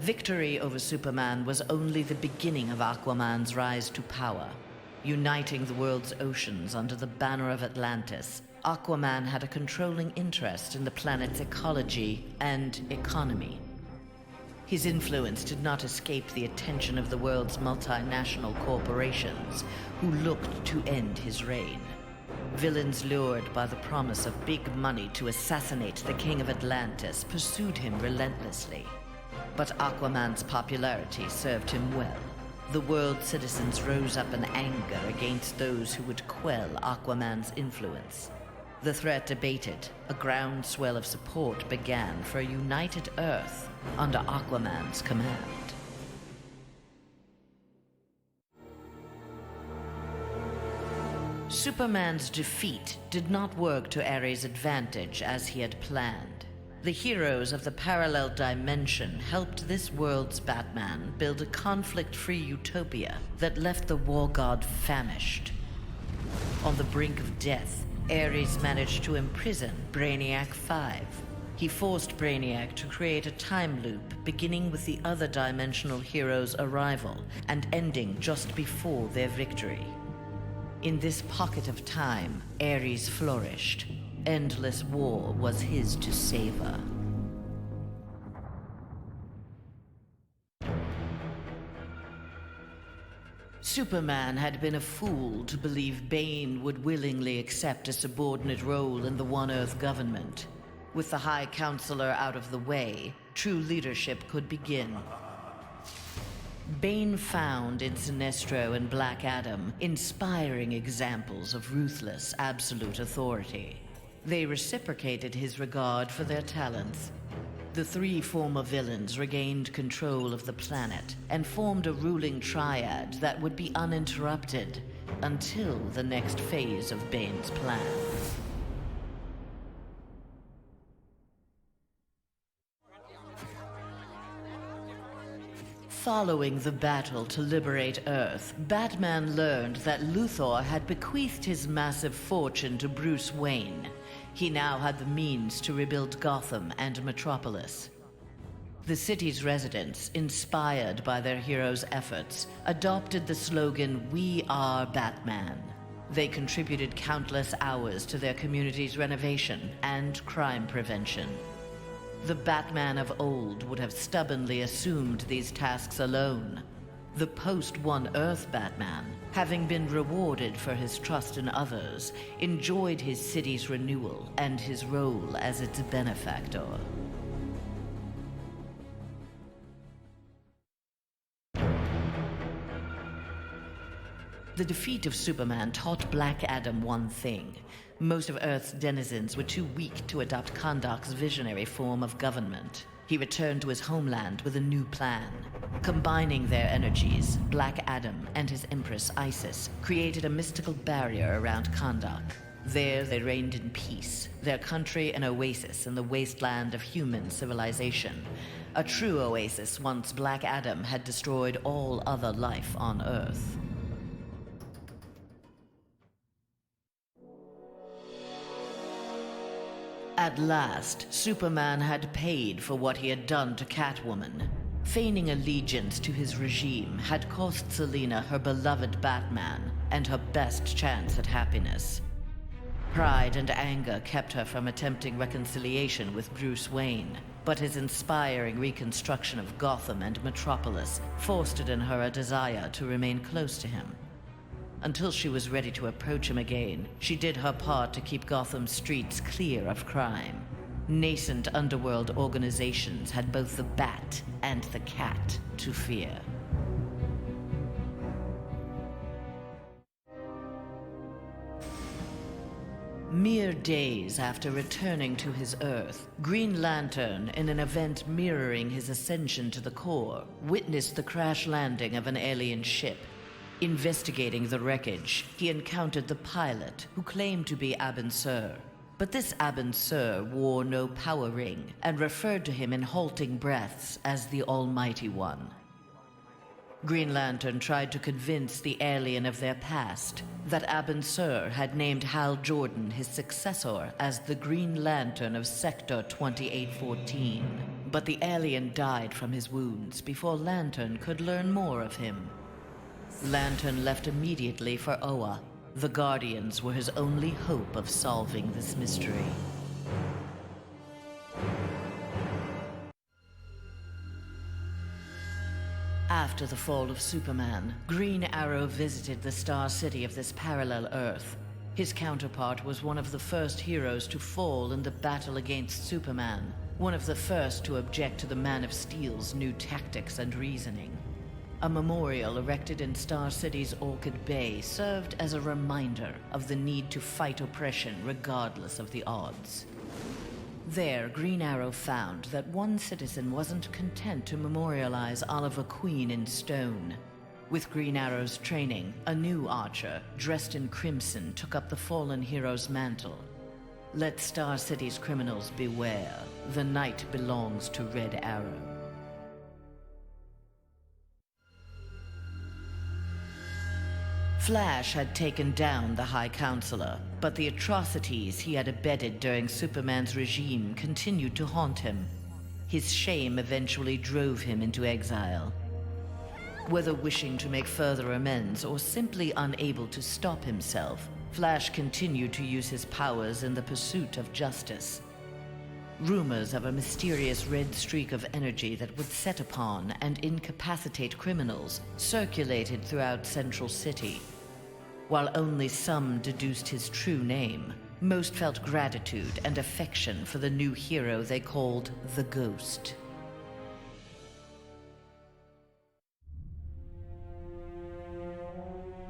Victory over Superman was only the beginning of Aquaman's rise to power. Uniting the world's oceans under the banner of Atlantis, Aquaman had a controlling interest in the planet's ecology and economy. His influence did not escape the attention of the world's multinational corporations, who looked to end his reign. Villains lured by the promise of big money to assassinate the King of Atlantis pursued him relentlessly. But Aquaman's popularity served him well. The world's citizens rose up in anger against those who would quell Aquaman's influence. The threat abated, a groundswell of support began for a united Earth under Aquaman's command. Superman's defeat did not work to Ares' advantage as he had planned. The heroes of the parallel dimension helped this world's Batman build a conflict-free utopia that left the war god famished. On the brink of death, Ares managed to imprison Brainiac 5. He forced Brainiac to create a time loop beginning with the other dimensional heroes' arrival and ending just before their victory. In this pocket of time, Ares flourished. Endless war was his to savor. Superman had been a fool to believe Bane would willingly accept a subordinate role in the One Earth government. With the High Counselor out of the way, true leadership could begin. Bane found in Sinestro and Black Adam inspiring examples of ruthless, absolute authority. They reciprocated his regard for their talents. The three former villains regained control of the planet and formed a ruling triad that would be uninterrupted until the next phase of Bane's plan. Following the battle to liberate Earth, Batman learned that Luthor had bequeathed his massive fortune to Bruce Wayne. He now had the means to rebuild Gotham and Metropolis. The city's residents, inspired by their hero's efforts, adopted the slogan, "We are Batman." They contributed countless hours to their community's renovation and crime prevention. The Batman of old would have stubbornly assumed these tasks alone. The post-One Earth Batman, having been rewarded for his trust in others, enjoyed his city's renewal and his role as its benefactor. The defeat of Superman taught Black Adam one thing. Most of Earth's denizens were too weak to adopt Kahndaq's visionary form of government. He returned to his homeland with a new plan. Combining their energies, Black Adam and his Empress Isis created a mystical barrier around Kahndaq. There they reigned in peace, their country an oasis in the wasteland of human civilization. A true oasis once Black Adam had destroyed all other life on Earth. At last, Superman had paid for what he had done to Catwoman. Feigning allegiance to his regime had cost Selina her beloved Batman and her best chance at happiness. Pride and anger kept her from attempting reconciliation with Bruce Wayne, but his inspiring reconstruction of Gotham and Metropolis fostered in her a desire to remain close to him. Until she was ready to approach him again, she did her part to keep Gotham's streets clear of crime. Nascent underworld organizations had both the Bat and the Cat to fear. Mere days after returning to his Earth, Green Lantern, in an event mirroring his ascension to the core, witnessed the crash landing of an alien ship. Investigating the wreckage, he encountered the pilot, who claimed to be Abin Sur. But this Abin Sur wore no power ring and referred to him in halting breaths as the Almighty One. Green Lantern tried to convince the alien of their past, that Abin Sur had named Hal Jordan his successor as the Green Lantern of Sector 2814. But the alien died from his wounds before Lantern could learn more of him. Lantern left immediately for Oa. The Guardians were his only hope of solving this mystery. After the fall of Superman, Green Arrow visited the Star City of this parallel Earth. His counterpart was one of the first heroes to fall in the battle against Superman, one of the first to object to the Man of Steel's new tactics and reasoning. A memorial erected in Star City's Orchid Bay served as a reminder of the need to fight oppression regardless of the odds. There, Green Arrow found that one citizen wasn't content to memorialize Oliver Queen in stone. With Green Arrow's training, a new archer, dressed in crimson, took up the fallen hero's mantle. Let Star City's criminals beware. The night belongs to Red Arrow. Flash had taken down the High Counselor, but the atrocities he had abetted during Superman's regime continued to haunt him. His shame eventually drove him into exile. Whether wishing to make further amends or simply unable to stop himself, Flash continued to use his powers in the pursuit of justice. Rumors of a mysterious red streak of energy that would set upon and incapacitate criminals circulated throughout Central City. While only some deduced his true name, most felt gratitude and affection for the new hero they called the Ghost.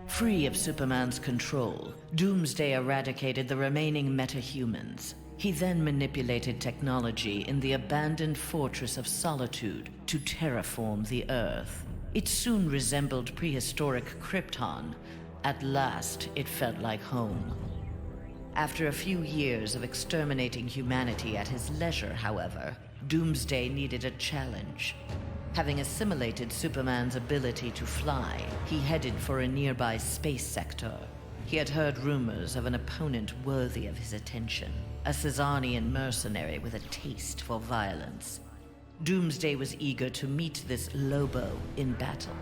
Free of Superman's control, Doomsday eradicated the remaining metahumans. He then manipulated technology in the abandoned Fortress of Solitude to terraform the Earth. It soon resembled prehistoric Krypton. At last, it felt like home. After a few years of exterminating humanity at his leisure, however, Doomsday needed a challenge. Having assimilated Superman's ability to fly, he headed for a nearby space sector. He had heard rumors of an opponent worthy of his attention, a Cezannian mercenary with a taste for violence. Doomsday was eager to meet this Lobo in battle.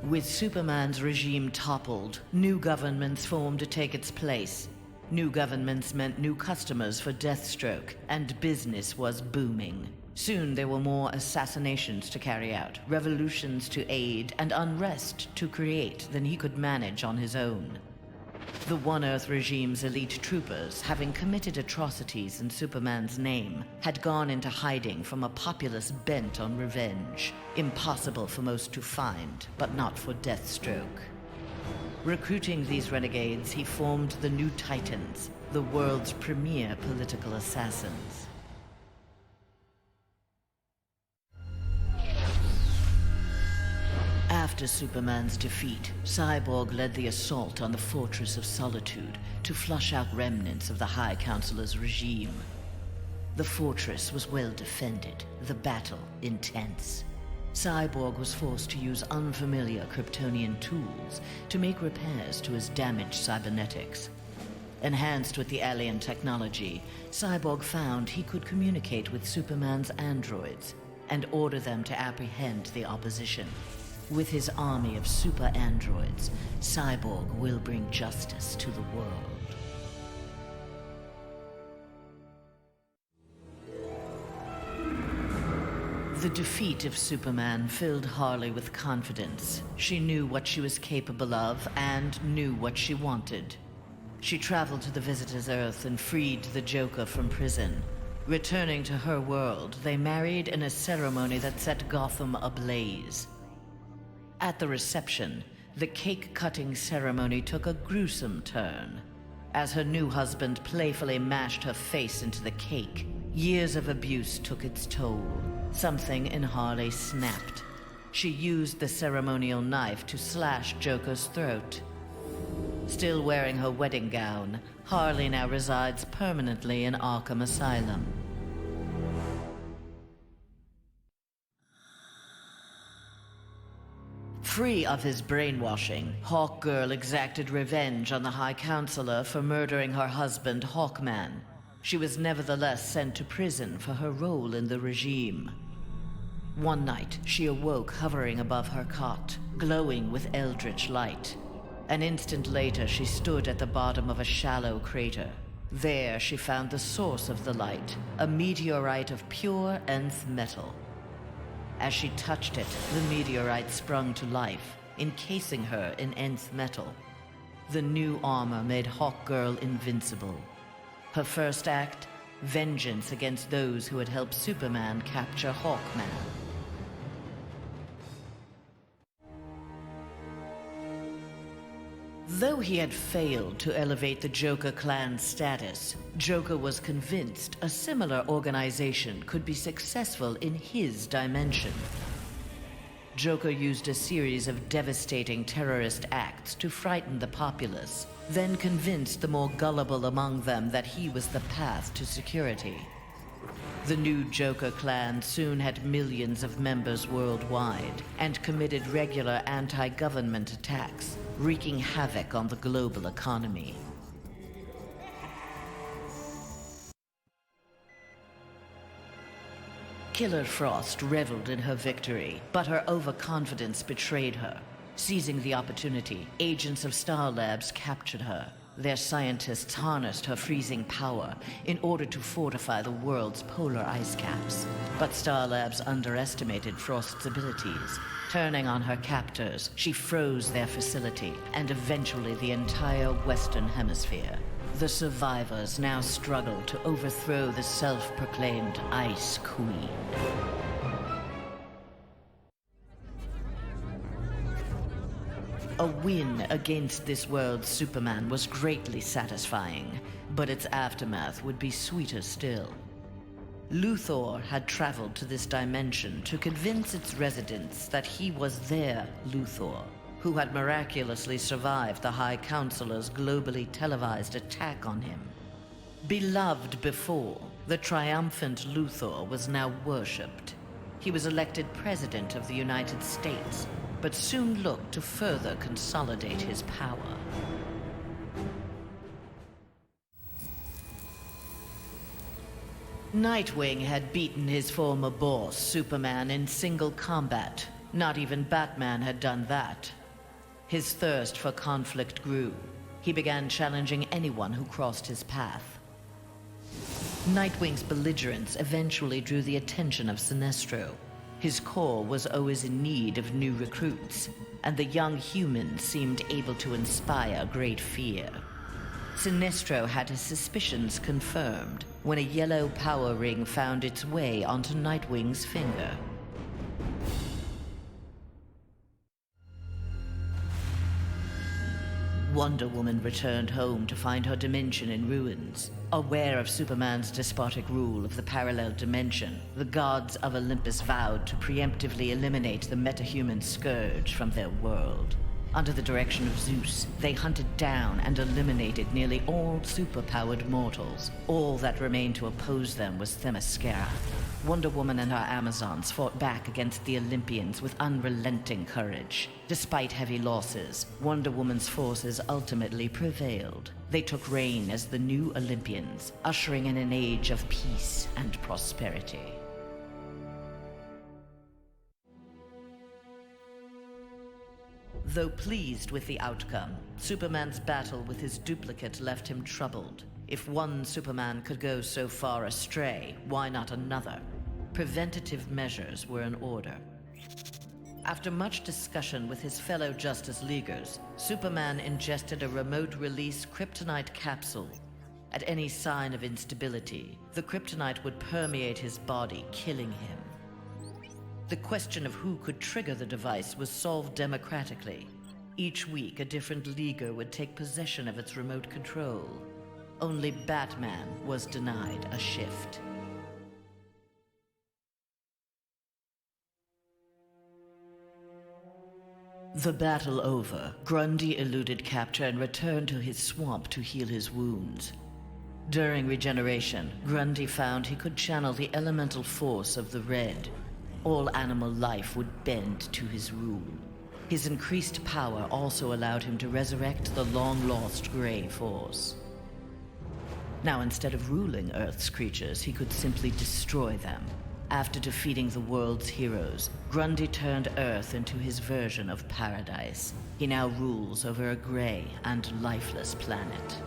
With Superman's regime toppled, new governments formed to take its place. New governments meant new customers for Deathstroke, and business was booming. Soon there were more assassinations to carry out, revolutions to aid, and unrest to create than he could manage on his own. The One Earth regime's elite troopers, having committed atrocities in Superman's name, had gone into hiding from a populace bent on revenge. Impossible for most to find, but not for Deathstroke. Recruiting these renegades, he formed the New Titans, the world's premier political assassins. After Superman's defeat, Cyborg led the assault on the Fortress of Solitude to flush out remnants of the High Counselor's regime. The fortress was well defended, the battle intense. Cyborg was forced to use unfamiliar Kryptonian tools to make repairs to his damaged cybernetics. Enhanced with the alien technology, Cyborg found he could communicate with Superman's androids and order them to apprehend the opposition. With his army of super androids, Cyborg will bring justice to the world. The defeat of Superman filled Harley with confidence. She knew what she was capable of and knew what she wanted. She traveled to the Visitor's Earth and freed the Joker from prison. Returning to her world, they married in a ceremony that set Gotham ablaze. At the reception, the cake-cutting ceremony took a gruesome turn. As her new husband playfully mashed her face into the cake, years of abuse took its toll. Something in Harley snapped. She used the ceremonial knife to slash Joker's throat. Still wearing her wedding gown, Harley now resides permanently in Arkham Asylum. Free of his brainwashing, Hawkgirl exacted revenge on the High Counselor for murdering her husband, Hawkman. She was nevertheless sent to prison for her role in the regime. One night, she awoke hovering above her cot, glowing with eldritch light. An instant later, she stood at the bottom of a shallow crater. There, she found the source of the light, a meteorite of pure nth metal. As she touched it, the meteorite sprung to life, encasing her in nth metal. The new armor made Hawkgirl invincible. Her first act, vengeance against those who had helped Superman capture Hawkman. Though he had failed to elevate the Joker clan's status, Joker was convinced a similar organization could be successful in his dimension. Joker used a series of devastating terrorist acts to frighten the populace, then convinced the more gullible among them that he was the path to security. The new Joker clan soon had millions of members worldwide and committed regular anti-government attacks, wreaking havoc on the global economy. Killer Frost reveled in her victory, but her overconfidence betrayed her. Seizing the opportunity, agents of Star Labs captured her. Their scientists harnessed her freezing power in order to fortify the world's polar ice caps. But Star Labs underestimated Frost's abilities. Turning on her captors, she froze their facility and eventually the entire Western Hemisphere. The survivors now struggled to overthrow the self-proclaimed Ice Queen. A win against this world's Superman was greatly satisfying, but its aftermath would be sweeter still. Luthor had traveled to this dimension to convince its residents that he was their Luthor, who had miraculously survived the High Counselor's globally televised attack on him. Beloved before, the triumphant Luthor was now worshipped. He was elected President of the United States, but soon looked to further consolidate his power. Nightwing had beaten his former boss, Superman, in single combat. Not even Batman had done that. His thirst for conflict grew. He began challenging anyone who crossed his path. Nightwing's belligerence eventually drew the attention of Sinestro. His corps was always in need of new recruits, and the young humans seemed able to inspire great fear. Sinestro had his suspicions confirmed when a yellow power ring found its way onto Nightwing's finger. Wonder Woman returned home to find her dimension in ruins. Aware of Superman's despotic rule of the parallel dimension, the gods of Olympus vowed to preemptively eliminate the metahuman scourge from their world. Under the direction of Zeus, they hunted down and eliminated nearly all superpowered mortals. All that remained to oppose them was Themyscira. Wonder Woman and her Amazons fought back against the Olympians with unrelenting courage. Despite heavy losses, Wonder Woman's forces ultimately prevailed. They took reign as the new Olympians, ushering in an age of peace and prosperity. Though pleased with the outcome, Superman's battle with his duplicate left him troubled. If one Superman could go so far astray, why not another? Preventative measures were in order. After much discussion with his fellow Justice Leaguers, Superman ingested a remote-release kryptonite capsule. At any sign of instability, the kryptonite would permeate his body, killing him. The question of who could trigger the device was solved democratically. Each week, a different Leaguer would take possession of its remote control. Only Batman was denied a shift. The battle over, Grundy eluded capture and returned to his swamp to heal his wounds. During regeneration, Grundy found he could channel the elemental force of the Red. All animal life would bend to his rule. His increased power also allowed him to resurrect the long-lost Grey Force. Now, instead of ruling Earth's creatures, he could simply destroy them. After defeating the world's heroes, Grundy turned Earth into his version of paradise. He now rules over a gray and lifeless planet.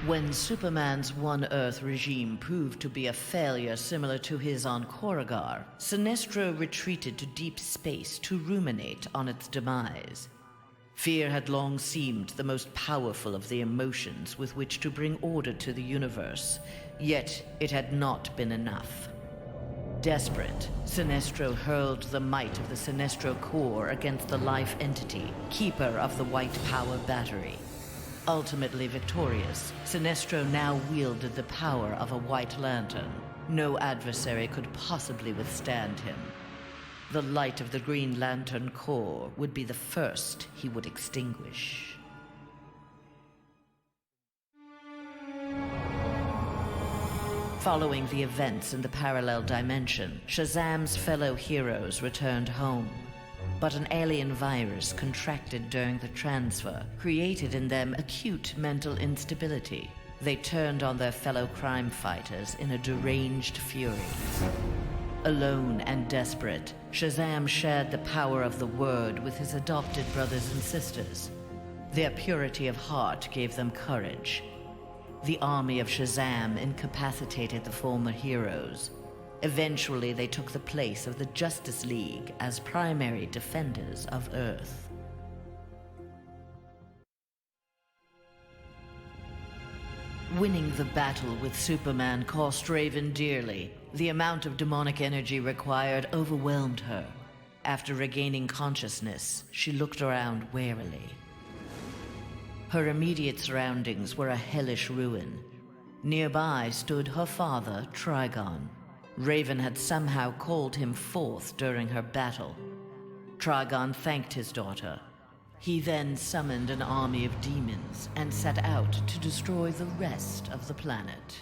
When Superman's One Earth regime proved to be a failure similar to his on Korrigar, Sinestro retreated to deep space to ruminate on its demise. Fear had long seemed the most powerful of the emotions with which to bring order to the universe, yet it had not been enough. Desperate, Sinestro hurled the might of the Sinestro core against the life entity, keeper of the White Power Battery. Ultimately victorious, Sinestro now wielded the power of a White Lantern. No adversary could possibly withstand him. The light of the Green Lantern core would be the first he would extinguish. Following the events in the parallel dimension, Shazam's fellow heroes returned home. But an alien virus contracted during the transfer created in them acute mental instability. They turned on their fellow crime fighters in a deranged fury. Alone and desperate, Shazam shared the power of the Word with his adopted brothers and sisters. Their purity of heart gave them courage. The army of Shazam incapacitated the former heroes. Eventually, they took the place of the Justice League as primary defenders of Earth. Winning the battle with Superman cost Raven dearly. The amount of demonic energy required overwhelmed her. After regaining consciousness, she looked around warily. Her immediate surroundings were a hellish ruin. Nearby stood her father, Trigon. Raven had somehow called him forth during her battle. Trigon thanked his daughter. He then summoned an army of demons and set out to destroy the rest of the planet.